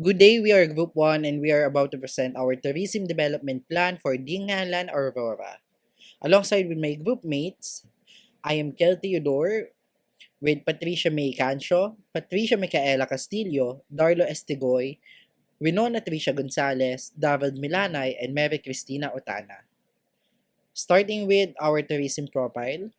Good day, we are Group 1 and we are about to present our tourism development plan for Dingalan, Aurora. Alongside with my group mates, I am Kel Theodore with Patricia May Cancio, Patricia Micaela Castillo, Darlo Estigoy, Winona Tricia Gonzalez, David Milanay, and Mary Cristina Otana. Starting with our tourism profile,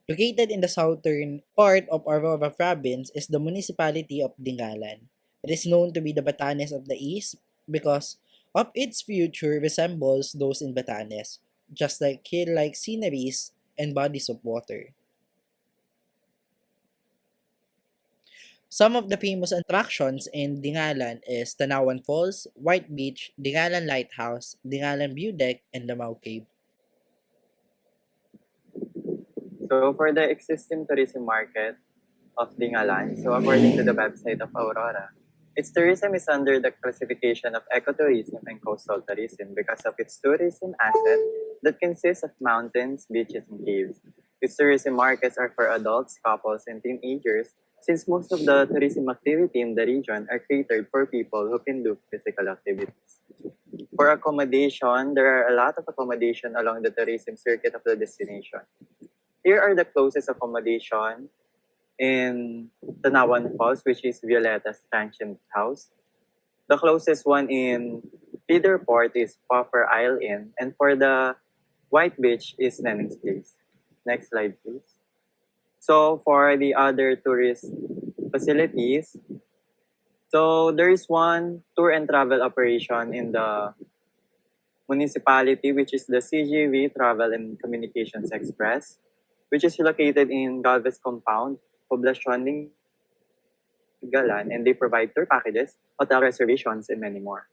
located in the southern part of Aurora Province is the municipality of Dingalan. It is known to be the Batanes of the East because of its future resembles those in Batanes, just like hill-like sceneries and bodies of water. Some of the famous attractions in Dingalan is Tanawan Falls, White Beach, Dingalan Lighthouse, Dingalan View Deck, and Lamau Cave. So for the existing tourism market of Dingalan, so according to the website of Aurora, its tourism is under the classification of ecotourism and coastal tourism because of its tourism asset that consists of mountains, beaches, and caves. Its tourism markets are for adults, couples, and teenagers since most of the tourism activity in the region are catered for people who can do physical activities. For accommodation, there are a lot of accommodation along the tourism circuit of the destination. Here are the closest accommodation in Tanawan Falls, which is Violetta's Transient House. The closest one in Feeder Port is Puffer Isle Inn, and for the White Beach is Nenning's Place. Next slide, please. So for the other tourist facilities, so there is one tour and travel operation in the municipality, which is the CGV Travel and Communications Express, which is located in Galvez Compound, Poblacion Dingalan, and they provide tour packages, hotel reservations, and many more.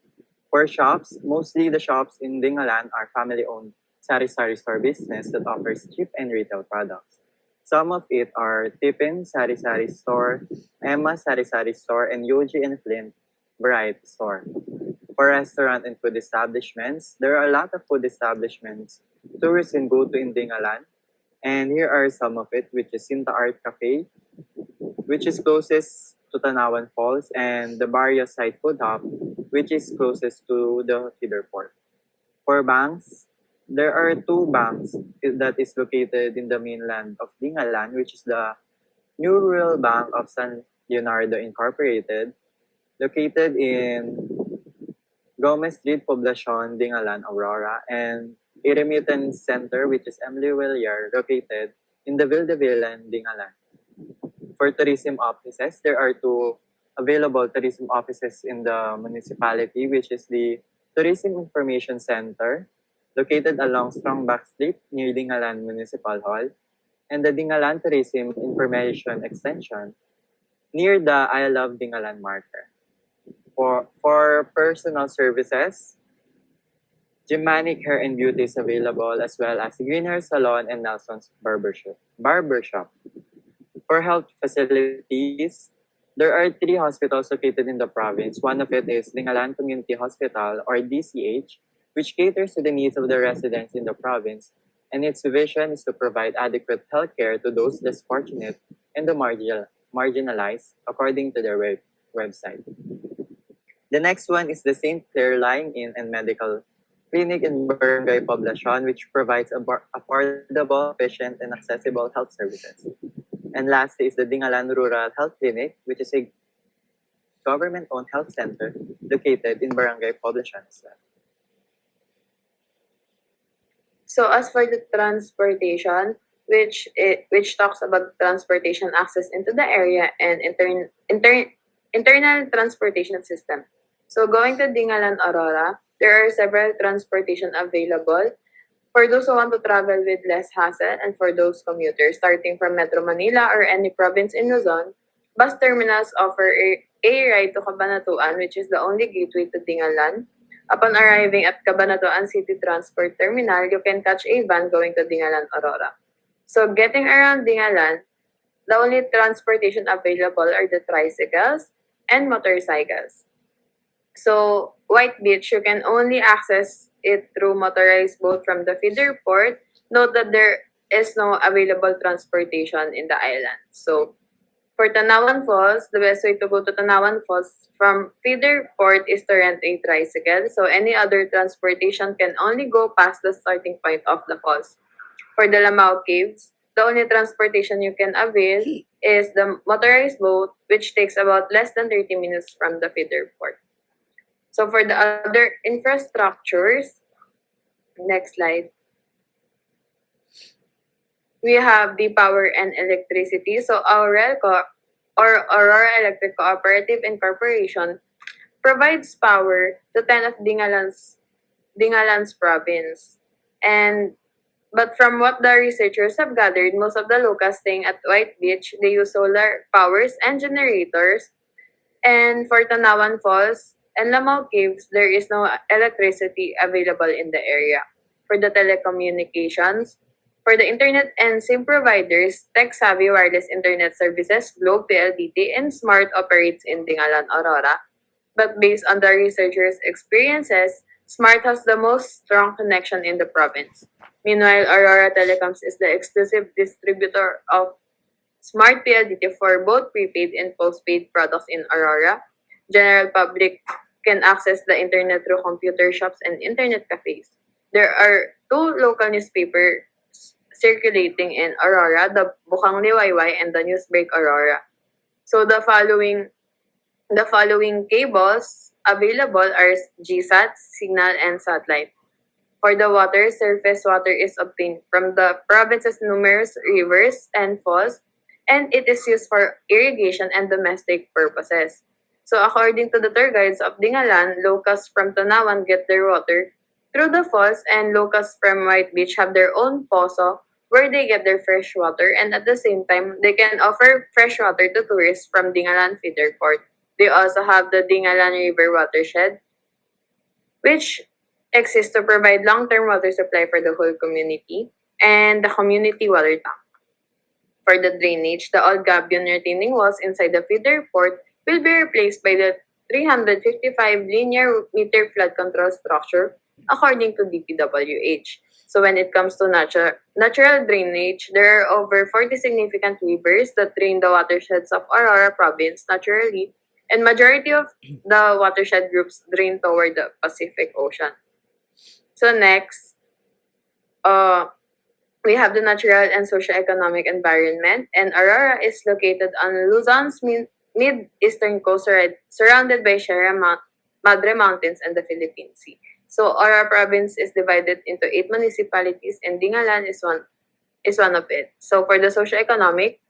For shops, mostly the shops in Dingalan are family-owned sari-sari store business that offers cheap and retail products. Some of it are Tiffin Sari-Sari Store, Emma Sari-Sari Store, and Yoji and Flint Variety Store. For restaurant and food establishments, there are a lot of food establishments tourists can go to in Dingalan. And here are some of it, which is Sinta Art Cafe, which is closest to Tanawan Falls, and the Barrio Side Food Hub, which is closest to the feeder port. For banks, there are two banks that is located in the mainland of Dingalan, which is the New Rural Bank of San Leonardo Incorporated, located in Gomez Street, Poblacion, Dingalan, Aurora, and a remittance center, which is Emily Villar, located in the Vildevillan, Dingalan. For tourism offices, there are two available tourism offices in the municipality, which is the Tourism Information Center, located along Strongback Street near Dingalan Municipal Hall, and the Dingalan Tourism Information Extension near the I Love Dingalan marker. For personal services, Germanic Hair and Beauty is available, as well as Green Hair Salon and Nelson's Barbershop. For health facilities, there are three hospitals located in the province. One of it is Dingalan Community Hospital, or DCH, which caters to the needs of the residents in the province, and its vision is to provide adequate healthcare to those less fortunate and the marginalized, according to their website. The next one is the St. Clair Lying In and Medical Clinic in Barangay Poblacion, which provides affordable, efficient, and accessible health services. And lastly is the Dingalan Rural Health Clinic, which is a government-owned health center located in Barangay Poblacion as well. So as for the transportation, which talks about transportation access into the area and internal transportation system. So going to Dingalan, Aurora, there are several transportation available for those who want to travel with less hassle and for those commuters starting from Metro Manila or any province in Luzon. Bus terminals offer a ride to Cabanatuan, which is the only gateway to Dingalan. Upon arriving at Cabanatuan City Transport Terminal, you can catch a van going to Dingalan, Aurora. So getting around Dingalan, the only transportation available are the tricycles and motorcycles. So White Beach, you can only access it through motorized boat from the feeder port. Note that there is no available transportation in the island. So For Tanawan Falls, the best way to go to Tanawan Falls from feeder port is to rent a tricycle. So any other transportation can only go past the starting point of the falls. For the Lamao Caves, the only transportation you can avail is the motorized boat, which takes about less than 30 minutes from the feeder port. So for the other infrastructures, next slide, we have the power and electricity. So Aurora Electric Cooperative Incorporation provides power to 10 of Dingalan's province. But from what the researchers have gathered, most of the locals staying at White Beach, they use solar powers and generators. And for Tanawan Falls and Lamau Caves, there is no electricity available in the area. For the telecommunications, for the internet and SIM providers, tech-savvy wireless internet services, Globe PLDT, and Smart operates in Dingalan, Aurora. But based on the researchers' experiences, Smart has the most strong connection in the province. Meanwhile, Aurora Telecoms is the exclusive distributor of Smart PLDT for both prepaid and postpaid products in Aurora. General public can access the internet through computer shops and internet cafes. There are two local newspapers circulating in Aurora, the Bukang Liwayway and the Newsbreak Aurora. So the following cables available are GSAT, Signal, and Satellite. For the water, surface water is obtained from the province's numerous rivers and falls, and it is used for irrigation and domestic purposes. So according to the tour guides of Dingalan, locals from Tanawan get their water through the falls, and locals from White Beach have their own poso where they get their fresh water, and at the same time, they can offer fresh water to tourists from Dingalan Feeder Port. They also have the Dingalan River Watershed, which exists to provide long-term water supply for the whole community, and the community water tank. For the drainage, the old gabion retaining walls inside the feeder port will be replaced by the 355 linear meter flood control structure according to DPWH. So when it comes to natural drainage, there are over 40 significant rivers that drain the watersheds of Aurora province naturally, and majority of the watershed groups drain toward the Pacific Ocean. So next, we have the natural and socio-economic environment, and Aurora is located on Luzon's mid-eastern coast, surrounded by Sierra Madre Mountains and the Philippine Sea. So Aurora province is divided into 8 municipalities, and Dingalan is one of it. So for the socio-economic,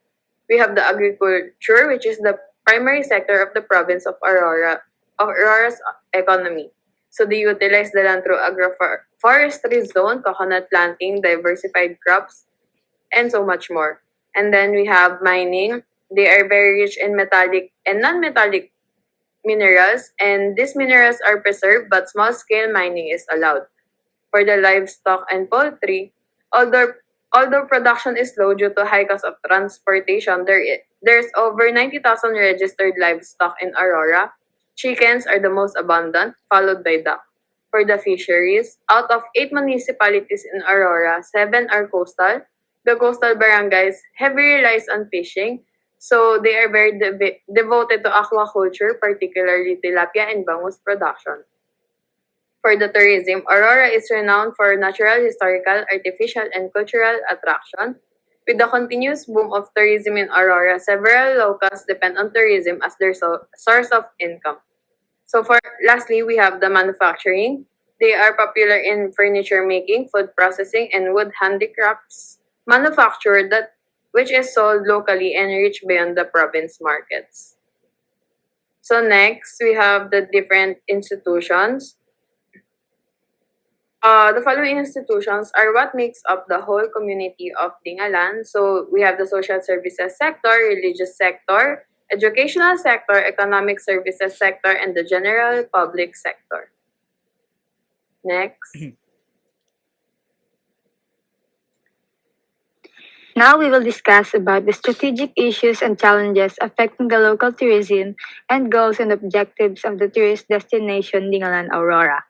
we have the agriculture, which is the primary sector of the province of Aurora's economy. So they utilize the land through agroforestry zone, coconut planting, diversified crops, and so much more. And then we have mining. They are very rich in metallic and non-metallic minerals, and these minerals are preserved, but small-scale mining is allowed. For the livestock and poultry, although production is low due to high cost of transportation, there's over 90,000 registered livestock in Aurora. Chickens are the most abundant, followed by duck. For the fisheries, out of 8 municipalities in Aurora, 7 are coastal. The coastal barangays heavily relies on fishing, so they are very devoted to aquaculture, particularly tilapia and bangus production. For the tourism, Aurora is renowned for natural, historical, artificial, and cultural attraction. With the continuous boom of tourism in Aurora, several locals depend on tourism as their source of income. So lastly, we have the manufacturing. They are popular in furniture making, food processing, and wood handicrafts manufacture which is sold locally and reach beyond the province markets. So next, we have the different institutions. The following institutions are what makes up the whole community of Dingalan. So we have the social services sector, religious sector, educational sector, economic services sector, and the general public sector. Next. Now we will discuss about the strategic issues and challenges affecting the local tourism and goals and objectives of the tourist destination Dingalan Aurora.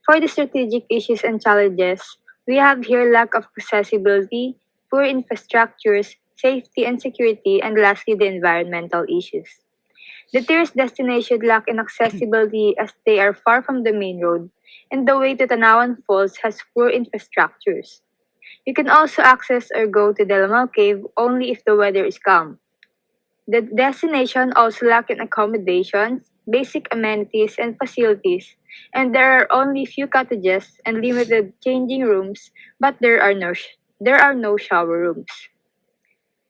For the strategic issues and challenges, we have here lack of accessibility, poor infrastructures, safety and security, and lastly, the environmental issues. The tourist destinations lack in accessibility as they are far from the main road, and the way to Tanawan Falls has poor infrastructures. You can also access or go to Delamau Cave only if the weather is calm. The destination also lack in accommodations, basic amenities, and facilities, and there are only few cottages and limited changing rooms, but there are no shower rooms.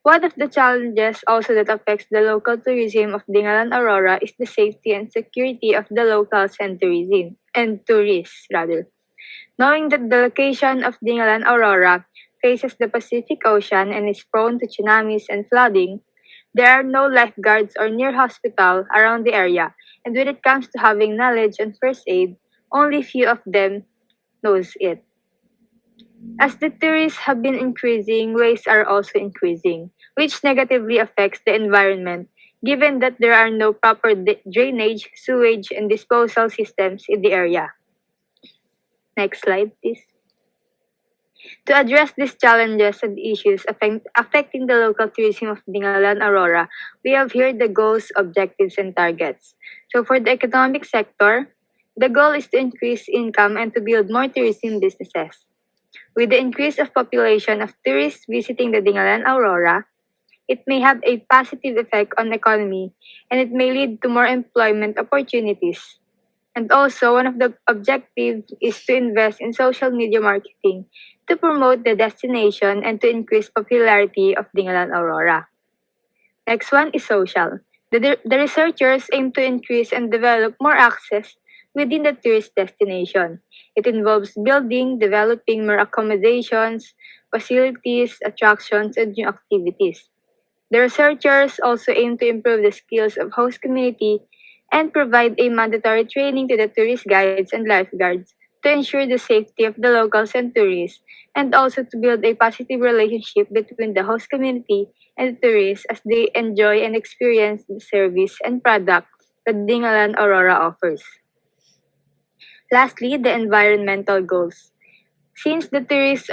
One of the challenges also that affects the local tourism of Dingalan Aurora is the safety and security of the locals and tourists rather. Knowing that the location of Dingalan Aurora faces the Pacific Ocean and is prone to tsunamis and flooding, there are no lifeguards or near hospital around the area, and when it comes to having knowledge on first aid, only few of them knows it. As the tourists have been increasing, wastes are also increasing, which negatively affects the environment, given that there are no proper drainage, sewage, and disposal systems in the area. Next slide, please. To address these challenges and issues affecting the local tourism of Dingalan Aurora, we have here the goals, objectives, and targets. So for the economic sector, the goal is to increase income and to build more tourism businesses. With the increase of population of tourists visiting the Dingalan Aurora, it may have a positive effect on the economy and it may lead to more employment opportunities. And also, one of the objectives is to invest in social media marketing to promote the destination and to increase popularity of Dingalan Aurora. Next one is social. The researchers aim to increase and develop more access within the tourist destination. It involves building, developing more accommodations, facilities, attractions, and new activities. The researchers also aim to improve the skills of host community and provide a mandatory training to the tourist guides and lifeguards to ensure the safety of the locals and tourists, and also to build a positive relationship between the host community and the tourists as they enjoy and experience the service and product that Dingalan Aurora offers. Lastly, the environmental goals. Since the tourist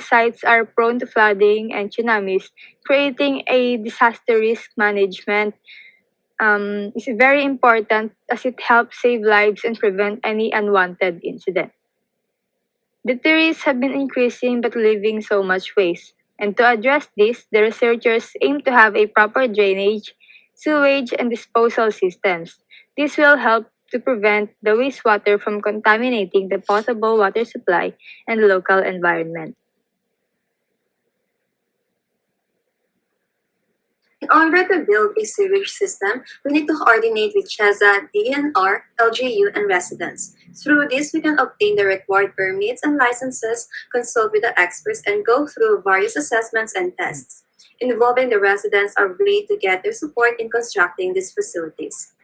sites are prone to flooding and tsunamis, creating a disaster risk management is very important as it helps save lives and prevent any unwanted incident. The tourists have been increasing but leaving so much waste. And to address this, the researchers aim to have a proper drainage, sewage, and disposal systems. This will help to prevent the wastewater from contaminating the potable water supply and the local environment. In order to build a sewage system, we need to coordinate with CHESA, DNR, LGU, and residents. Through this, we can obtain the required permits and licenses, consult with the experts, and go through various assessments and tests. Involving the residents are way to get their support in constructing these facilities.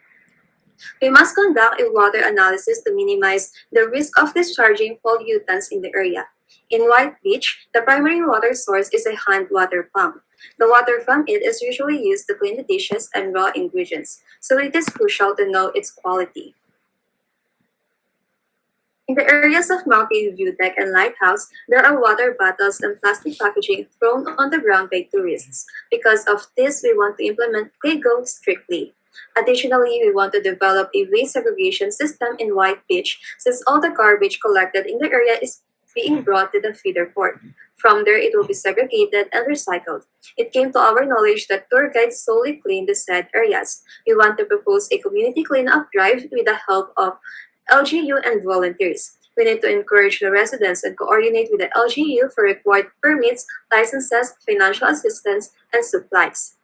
We must conduct a water analysis to minimize the risk of discharging pollutants in the area. In White Beach, the primary water source is a hand water pump. The water from it is usually used to clean the dishes and raw ingredients, so it is crucial to know its quality. In the areas of Mountain View Deck and Lighthouse, there are water bottles and plastic packaging thrown on the ground by tourists. Because of this, we want to implement PayGo strictly. Additionally, we want to develop a waste segregation system in White Beach since all the garbage collected in the area is being brought to the feeder port. From there, it will be segregated and recycled. It came to our knowledge that tour guides solely clean the said areas. We want to propose a community cleanup drive with the help of LGU and volunteers. We need to encourage the residents and coordinate with the LGU for required permits, licenses, financial assistance, and supplies.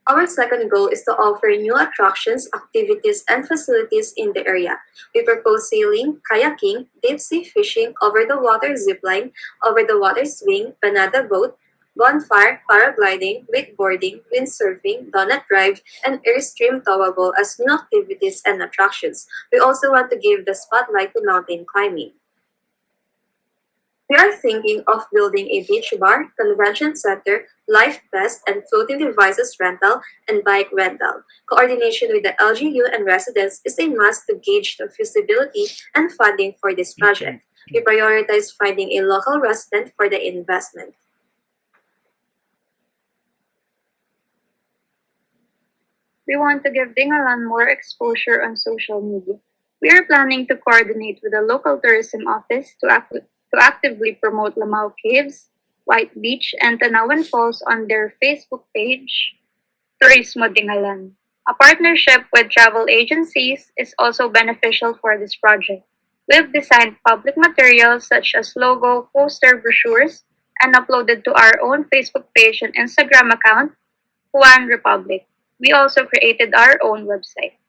Our second goal is to offer new attractions, activities, and facilities in the area. We propose sailing, kayaking, deep sea fishing, over-the-water zipline, over-the-water swing, banana boat, bonfire, paragliding, wakeboarding, windsurfing, donut drive, and airstream towable as new activities and attractions. We also want to give the spotlight to mountain climbing. We are thinking of building a beach bar, convention center, life vest, and floating devices rental and bike rental. Coordination with the LGU and residents is a must to gauge the feasibility and funding for this project. We prioritize finding a local resident for the investment. We want to give Dingalan more exposure on social media. We are planning to coordinate with the local tourism office to actively promote Lamau Caves, White Beach, and Tanawan Falls on their Facebook page, Turismo Dingalan. A partnership with travel agencies is also beneficial for this project. We've designed public materials such as logo, poster, brochures, and uploaded to our own Facebook page and Instagram account, Juan Republic. We also created our own website.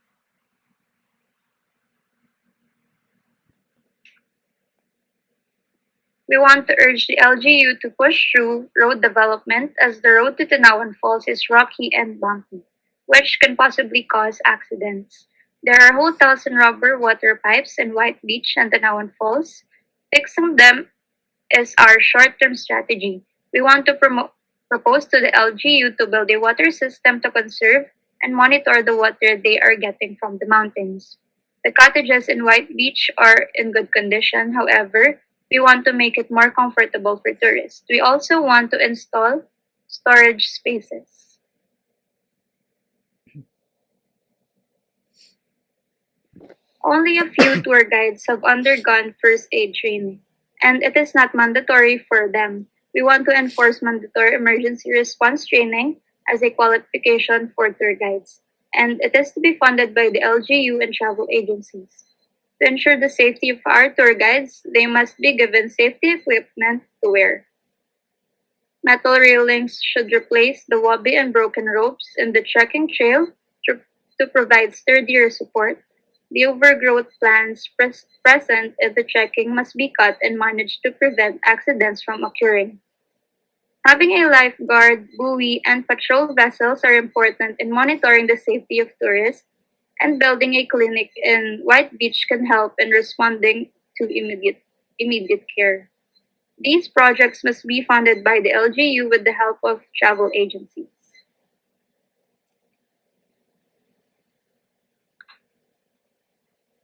We want to urge the LGU to push through road development as the road to Tanawan Falls is rocky and bumpy, which can possibly cause accidents. There are hotels and rubber water pipes in White Beach and Tanawan Falls. Fixing them is our short-term strategy. We want to propose to the LGU to build a water system to conserve and monitor the water they are getting from the mountains. The cottages in White Beach are in good condition, however, we want to make it more comfortable for tourists. We also want to install storage spaces. Only a few tour guides have undergone first aid training, and it is not mandatory for them. We want to enforce mandatory emergency response training as a qualification for tour guides, and it is to be funded by the LGU and travel agencies. To ensure the safety of our tour guides, they must be given safety equipment to wear. Metal railings should replace the wobbly and broken ropes in the trekking trail to provide sturdier support. The overgrowth plants present in the trekking must be cut and managed to prevent accidents from occurring. Having a lifeguard, buoy, and patrol vessels are important in monitoring the safety of tourists, and building a clinic in White Beach can help in responding to immediate care. These projects must be funded by the LGU with the help of travel agencies.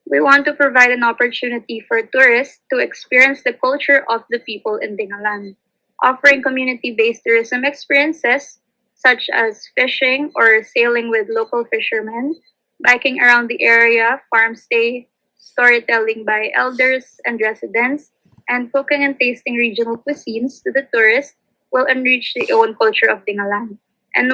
We want to provide an opportunity for tourists to experience the culture of the people in Dingalan, offering community-based tourism experiences such as fishing or sailing with local fishermen, biking around the area, farm stay, storytelling by elders and residents, and cooking and tasting regional cuisines to the tourists will enrich the own culture of Dingalan and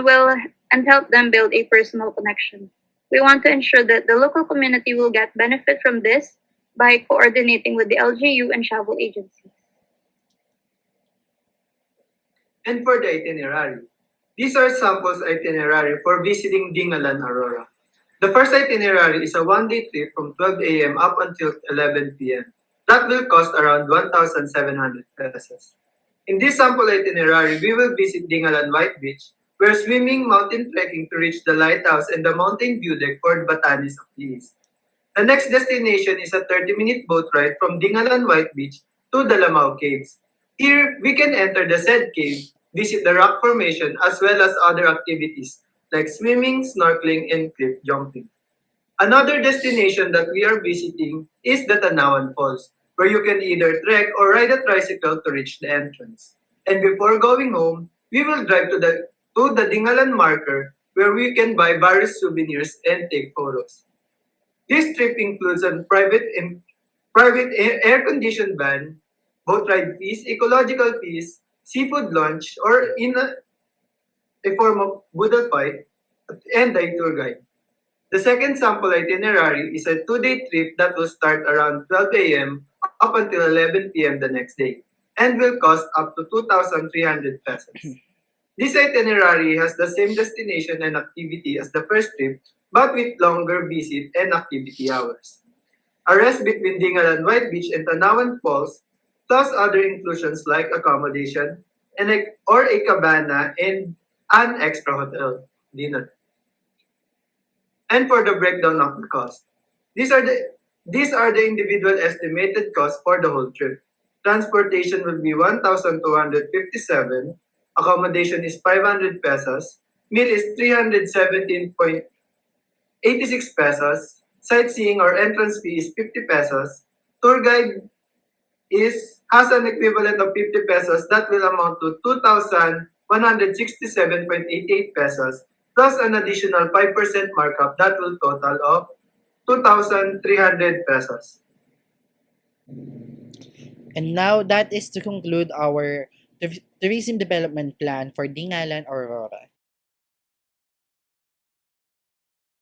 help them build a personal connection. We want to ensure that the local community will get benefit from this by coordinating with the LGU and travel agencies. And for the itinerary, these are samples itinerary for visiting Dingalan, Aurora. The first itinerary is a one-day trip from 12 a.m. up until 11 p.m. That will cost around 1,700 pesos. In this sample itinerary, we will visit Dingalan White Beach, where swimming, mountain trekking to reach the lighthouse and the mountain view deck for the Batanes of the East. The next destination is a 30-minute boat ride from Dingalan White Beach to the Lamau Caves. Here, we can enter the said cave, visit the rock formation, as well as other activities like swimming, snorkeling, and cliff jumping. Another destination that we are visiting is the Tanawan Falls, where you can either trek or ride a tricycle to reach the entrance. And before going home, we will drive to the Dingalan marker, where we can buy various souvenirs and take photos. This trip includes a private air-conditioned van, boat ride fees, ecological fees, seafood lunch, or in a form of Buddha fight, and a tour guide. The second sample itinerary is a 2-day trip that will start around 12 a.m. up until 11 p.m. the next day and will cost up to 2,300 pesos. This itinerary has the same destination and activity as the first trip, but with longer visit and activity hours. A rest between Dingalan White Beach and Tanawan Falls, plus other inclusions like accommodation or a cabana and an extra hotel dinner. And for the breakdown of the cost, these are the individual estimated costs for the whole trip. Transportation will be 1,257. Accommodation is 500 pesos. Meal is 317.86 pesos. Sightseeing or entrance fee is 50 pesos. Tour guide has an equivalent of 50 pesos that will amount to 2,167.88 pesos plus an additional 5% markup that will total of 2,300 pesos. And now that is to conclude our tourism development plan for Dingalan, Aurora.